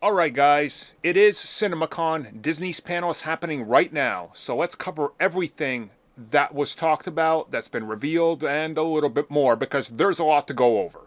Alright guys, it is CinemaCon. Disney's panel is happening right now, so let's cover everything that was talked about, that's been revealed, and a little bit more, because there's a lot to go over.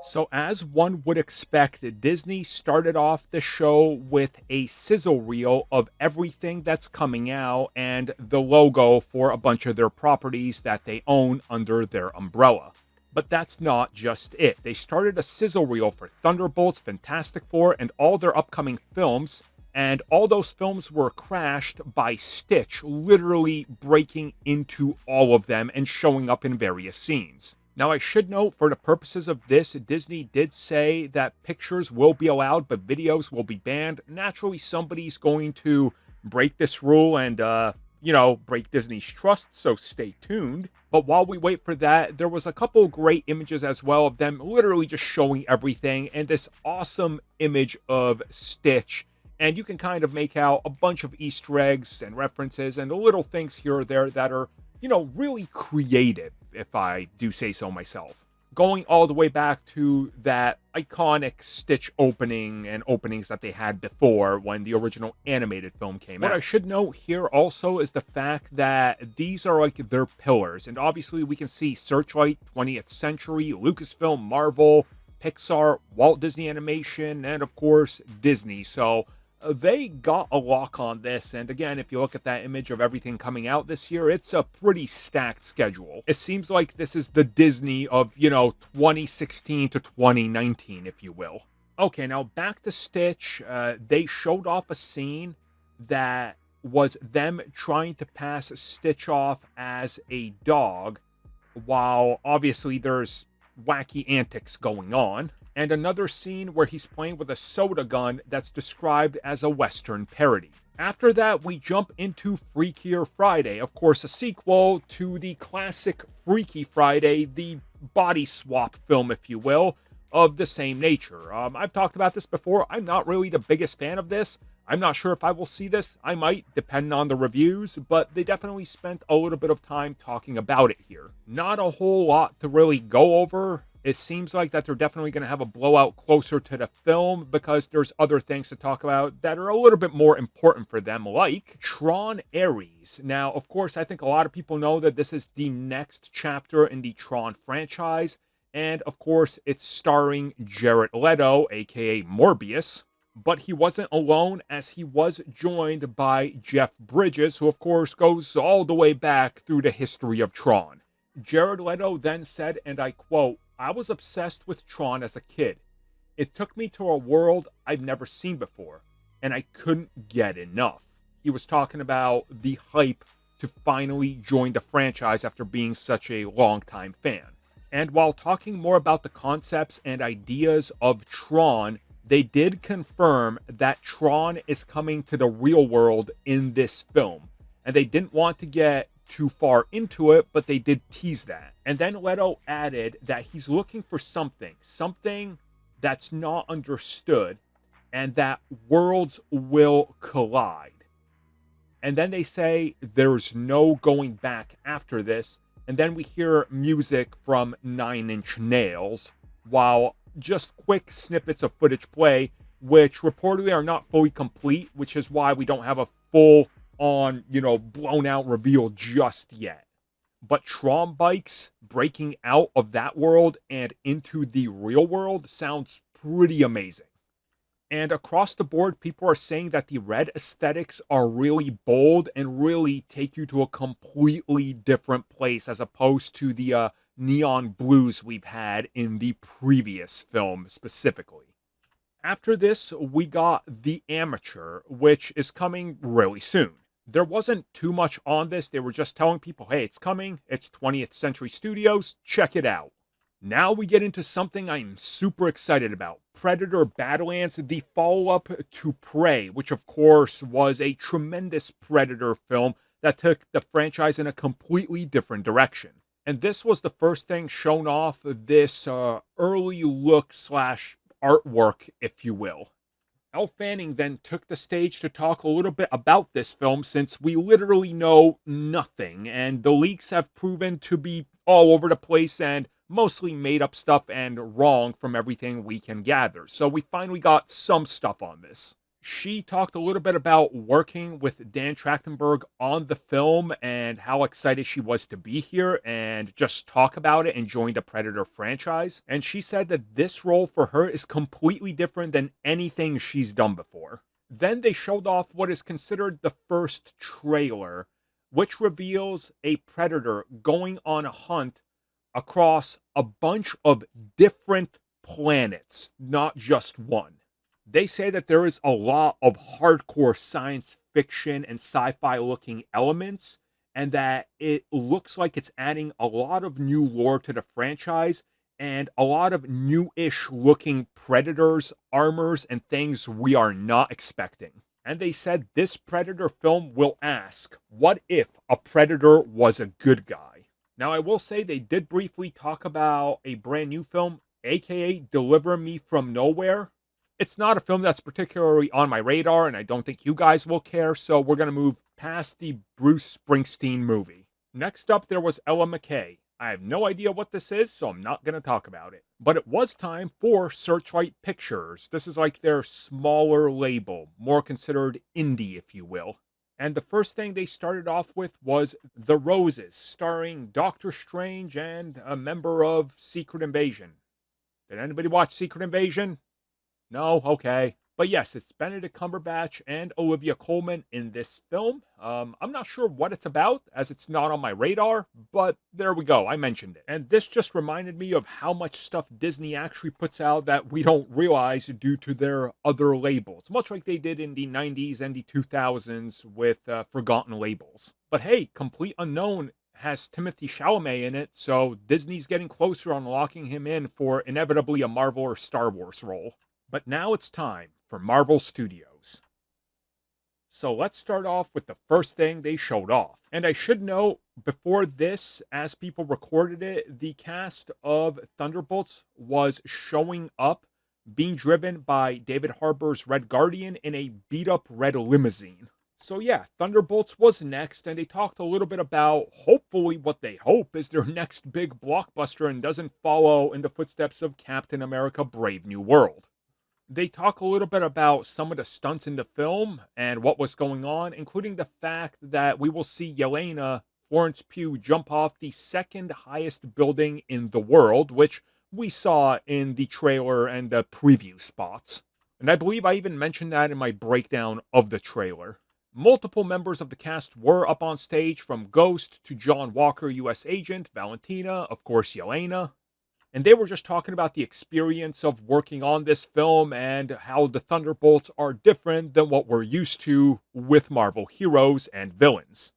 So as one would expect, Disney started off the show with a sizzle reel of everything that's coming out and the logo for a bunch of their properties that they own under their umbrella. But that's not just it. They started a sizzle reel for Thunderbolts, Fantastic Four, and all their upcoming films, and all those films were crashed by Stitch literally breaking into all of them and showing up in various scenes. Now, I should note, for the purposes of this, Disney did say that pictures will be allowed, but videos will be banned. Naturally, somebody's going to break this rule and, break Disney's trust, so stay tuned. But while we wait for that, there was a couple great images as well of them literally just showing everything, and this awesome image of Stitch. And you can kind of make out a bunch of Easter eggs and references and little things here or there that are really creative, if I do say so myself. Going all the way back to that iconic Stitch opening and openings that they had before when the original animated film came out. What I should note here also is the fact that these are like their pillars. And obviously we can see Searchlight, 20th Century, Lucasfilm, Marvel, Pixar, Walt Disney Animation, and of course Disney. So they got a lock on this, and again, if you look at that image of everything coming out this year, it's a pretty stacked schedule. It seems like this is the Disney of, 2016 to 2019, if you will. Okay, now back to Stitch. They showed off a scene that was them trying to pass Stitch off as a dog, while obviously there's wacky antics going on, and another scene where he's playing with a soda gun that's described as a Western parody. After that, we jump into Freakier Friday, of course a sequel to the classic Freaky Friday, the body swap film, if you will, of the same nature. I've talked about this before. I'm not really the biggest fan of this. I'm not sure if I will see this. I might, depending on the reviews, but they definitely spent a little bit of time talking about it here. Not a whole lot to really go over. It seems like that they're definitely going to have a blowout closer to the film because there's other things to talk about that are a little bit more important for them, like Tron Ares. Now, of course, I think a lot of people know that this is the next chapter in the Tron franchise, and of course, it's starring Jared Leto, aka Morbius. But he wasn't alone, as he was joined by Jeff Bridges, who of course goes all the way back through the history of Tron. Jared Leto then said, and I quote, "I was obsessed with Tron as a kid. It took me to a world I've never seen before, and I couldn't get enough." He was talking about the hype to finally join the franchise after being such a longtime fan. And while talking more about the concepts and ideas of Tron, they did confirm that Tron is coming to the real world in this film. And they didn't want to get too far into it, but they did tease that. And then Leto added that he's looking for something that's not understood, and that worlds will collide. And then they say there's no going back after this, and then we hear music from Nine Inch Nails, while just quick snippets of footage play, which reportedly are not fully complete, which is why we don't have a full on, blown out reveal just yet. But Tron bikes breaking out of that world and into the real world sounds pretty amazing. And across the board, people are saying that the red aesthetics are really bold and really take you to a completely different place as opposed to the neon blues we've had in the previous film specifically. After this, we got The Amateur, which is coming really soon. There wasn't too much on this. They were just telling people, hey, it's coming. It's 20th Century Studios. Check it out. Now we get into something I'm super excited about. Predator Badlands, the follow-up to Prey, which of course was a tremendous Predator film that took the franchise in a completely different direction. And this was the first thing shown off this early look slash artwork, if you will. Elle Fanning then took the stage to talk a little bit about this film, since we literally know nothing, and the leaks have proven to be all over the place and mostly made up stuff and wrong from everything we can gather. So we finally got some stuff on this. She talked a little bit about working with Dan Trachtenberg on the film and how excited she was to be here and just talk about it and join the Predator franchise. And she said that this role for her is completely different than anything she's done before. Then they showed off what is considered the first trailer, which reveals a predator going on a hunt across a bunch of different planets, not just one. They say that there is a lot of hardcore science fiction and sci-fi looking elements, and that it looks like it's adding a lot of new lore to the franchise and a lot of new-ish looking predators, armors, and things we are not expecting. And they said this Predator film will ask, what if a Predator was a good guy? Now, I will say they did briefly talk about a brand new film, aka Deliver Me From Nowhere. It's not a film that's particularly on my radar, and I don't think you guys will care, so we're going to move past the Bruce Springsteen movie. Next up, there was Ella McKay. I have no idea what this is, so I'm not going to talk about it. But it was time for Searchlight Pictures. This is like their smaller label, more considered indie, if you will. And the first thing they started off with was The Roses, starring Doctor Strange and a member of Secret Invasion. Did anybody watch Secret Invasion? No? Okay. But yes, it's Benedict Cumberbatch and Olivia Colman in this film. I'm not sure what it's about, as it's not on my radar, but there we go, I mentioned it. And this just reminded me of how much stuff Disney actually puts out that we don't realize due to their other labels, much like they did in the 90s and the 2000s with Forgotten Labels. But hey, Complete Unknown has Timothée Chalamet in it, so Disney's getting closer on locking him in for inevitably a Marvel or Star Wars role. But now it's time for Marvel Studios. So let's start off with the first thing they showed off. And I should note, before this, as people recorded it, the cast of Thunderbolts was showing up, being driven by David Harbour's Red Guardian in a beat-up red limousine. So yeah, Thunderbolts was next, and they talked a little bit about, hopefully, what they hope is their next big blockbuster and doesn't follow in the footsteps of Captain America Brave New World. They talk a little bit about some of the stunts in the film and what was going on, including the fact that we will see Yelena, Florence Pugh, jump off the second highest building in the world, which we saw in the trailer and the preview spots. And I believe I even mentioned that in my breakdown of the trailer. Multiple members of the cast were up on stage, from Ghost to John Walker, U.S. Agent, Valentina, of course Yelena. And they were just talking about the experience of working on this film and how the Thunderbolts are different than what we're used to with Marvel heroes and villains.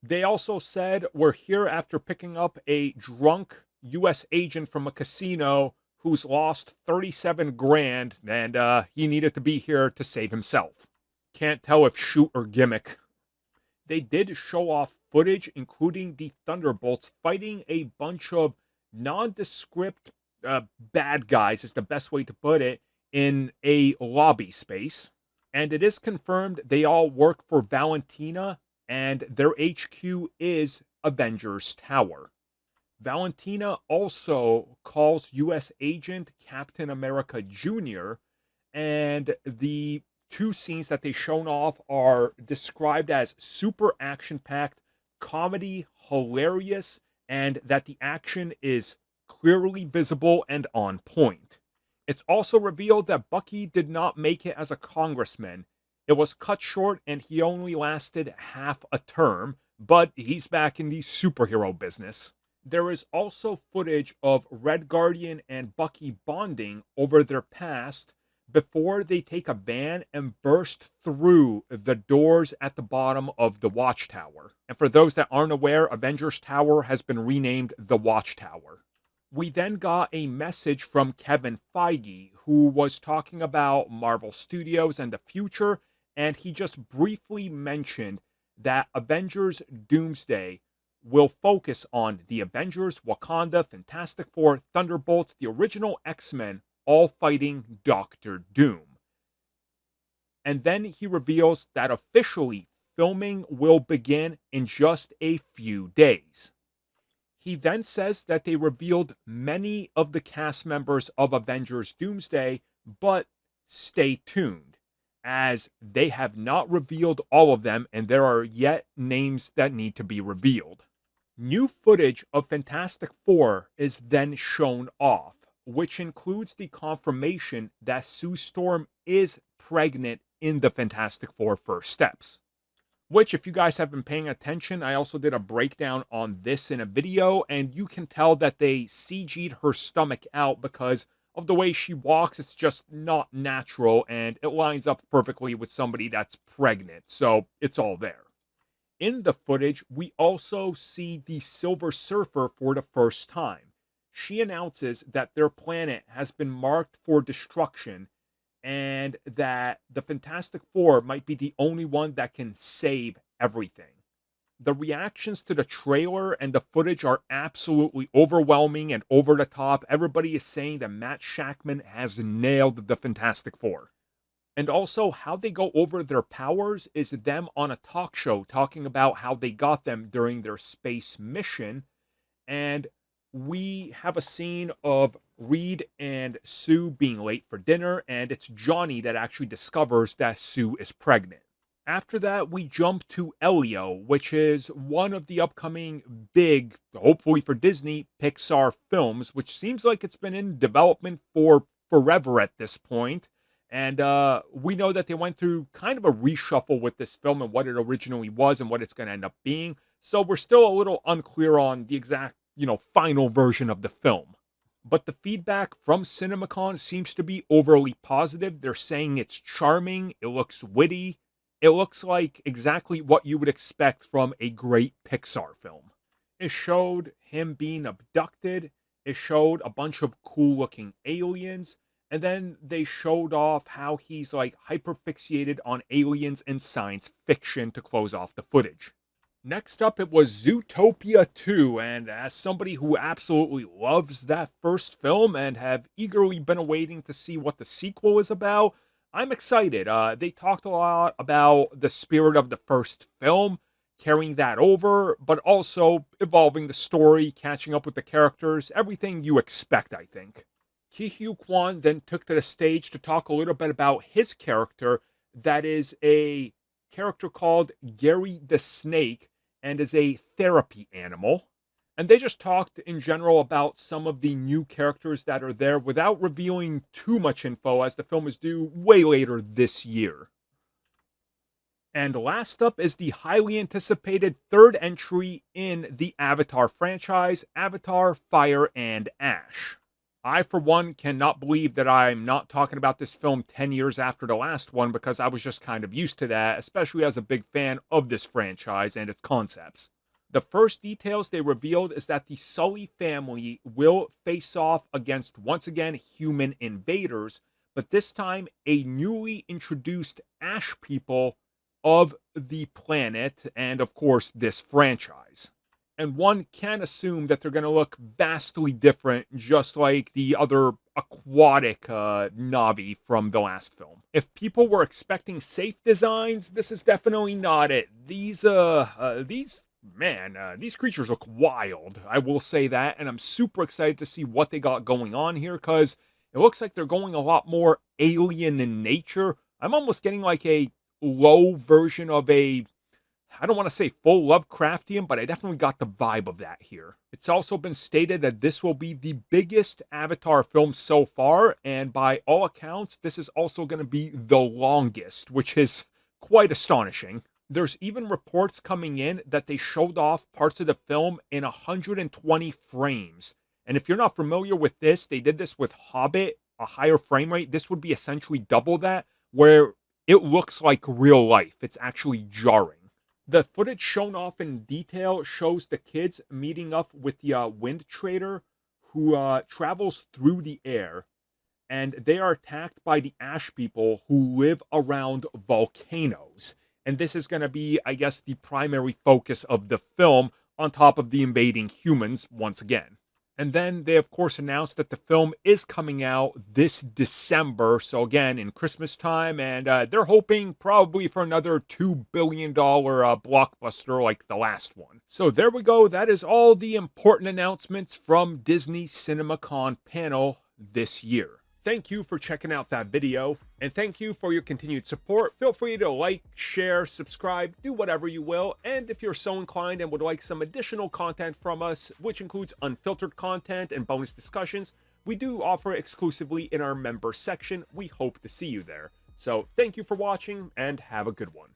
They also said, we're here after picking up a drunk U.S. agent from a casino who's lost 37 grand and he needed to be here to save himself. Can't tell if shoot or gimmick. They did show off footage, including the Thunderbolts fighting a bunch of nondescript bad guys, is the best way to put it, in a lobby space. And it is confirmed they all work for Valentina, and their HQ is Avengers Tower. Valentina also calls U.S. Agent Captain America Jr., and the two scenes that they shown off are described as super action-packed, comedy, hilarious, and that the action is clearly visible and on point. It's also revealed that Bucky did not make it as a congressman. It was cut short and he only lasted half a term, but he's back in the superhero business. There is also footage of Red Guardian and Bucky bonding over their past before they take a van and burst through the doors at the bottom of the Watchtower. And for those that aren't aware, Avengers Tower has been renamed the Watchtower. We then got a message from Kevin Feige, who was talking about Marvel Studios and the future, and he just briefly mentioned that Avengers Doomsday will focus on the Avengers, Wakanda, Fantastic Four, Thunderbolts, the original X-Men, all fighting Doctor Doom. And then he reveals that officially filming will begin in just a few days. He then says that they revealed many of the cast members of Avengers Doomsday, but stay tuned, as they have not revealed all of them and there are yet names that need to be revealed. New footage of Fantastic Four is then shown off, which includes the confirmation that Sue Storm is pregnant in the Fantastic Four First Steps. Which, if you guys have been paying attention, I also did a breakdown on this in a video, and you can tell that they CG'd her stomach out because of the way she walks. It's just not natural, and it lines up perfectly with somebody that's pregnant, so it's all there. In the footage, we also see the Silver Surfer for the first time. She announces that their planet has been marked for destruction, and that the Fantastic Four might be the only one that can save everything. The reactions to the trailer and the footage are absolutely overwhelming and over the top. Everybody is saying that Matt Shakman has nailed the Fantastic Four. And also, how they go over their powers is them on a talk show talking about how they got them during their space mission. And we have a scene of Reed and Sue being late for dinner, and it's Johnny that actually discovers that Sue is pregnant. After that, we jump to ELIO, which is one of the upcoming big, hopefully for Disney, Pixar films, which seems like it's been in development for forever at this point. And we know that they went through kind of a reshuffle with this film and what it originally was and what it's going to end up being. So we're still a little unclear on the exact, final version of the film. But the feedback from CinemaCon seems to be overly positive. They're saying it's charming, it looks witty, it looks like exactly what you would expect from a great Pixar film. It showed him being abducted, it showed a bunch of cool looking aliens, and then they showed off how he's like hyperfixated on aliens and science fiction to close off the footage. Next up, it was Zootopia 2, and as somebody who absolutely loves that first film and have eagerly been awaiting to see what the sequel is about, I'm excited. They talked a lot about the spirit of the first film, carrying that over, but also evolving the story, catching up with the characters, everything you expect, I think. Ki-Hugh Kwan then took to the stage to talk a little bit about his character, that is a character called Gary the Snake, and is a therapy animal. And they just talked in general about some of the new characters that are there without revealing too much info, as the film is due way later this year. And last up is the highly anticipated third entry in the Avatar franchise, Avatar: Fire and Ash. I, for one, cannot believe that I'm not talking about this film 10 years after the last one, because I was just kind of used to that, especially as a big fan of this franchise and its concepts. The first details they revealed is that the Sully family will face off against, once again, human invaders, but this time a newly introduced Ash people of the planet and, of course, this franchise. And one can assume that they're going to look vastly different, just like the other aquatic Navi from the last film. If people were expecting safe designs, this is definitely not it. These creatures look wild. I will say that, and I'm super excited to see what they got going on here, because it looks like they're going a lot more alien in nature. I'm almost getting like a low version of I don't want to say full Lovecraftian, but I definitely got the vibe of that here. It's also been stated that this will be the biggest Avatar film so far, and by all accounts, this is also going to be the longest, which is quite astonishing. There's even reports coming in that they showed off parts of the film in 120 frames. And if you're not familiar with this, they did this with Hobbit, a higher frame rate. This would be essentially double that, where it looks like real life. It's actually jarring. The footage shown off in detail shows the kids meeting up with the Wind Trader, who travels through the air, and they are attacked by the Ash people who live around volcanoes. And this is going to be, I guess, the primary focus of the film, on top of the invading humans once again. And then they, of course, announced that the film is coming out this December. So, again, in Christmas time. And they're hoping probably for another $2 billion blockbuster like the last one. So, there we go. That is all the important announcements from Disney's CinemaCon panel this year. Thank you for checking out that video, and thank you for your continued support. Feel free to like, share, subscribe, do whatever you will, and if you're so inclined and would like some additional content from us, which includes unfiltered content and bonus discussions, we do offer exclusively in our member section. We hope to see you there. So thank you for watching, and have a good one.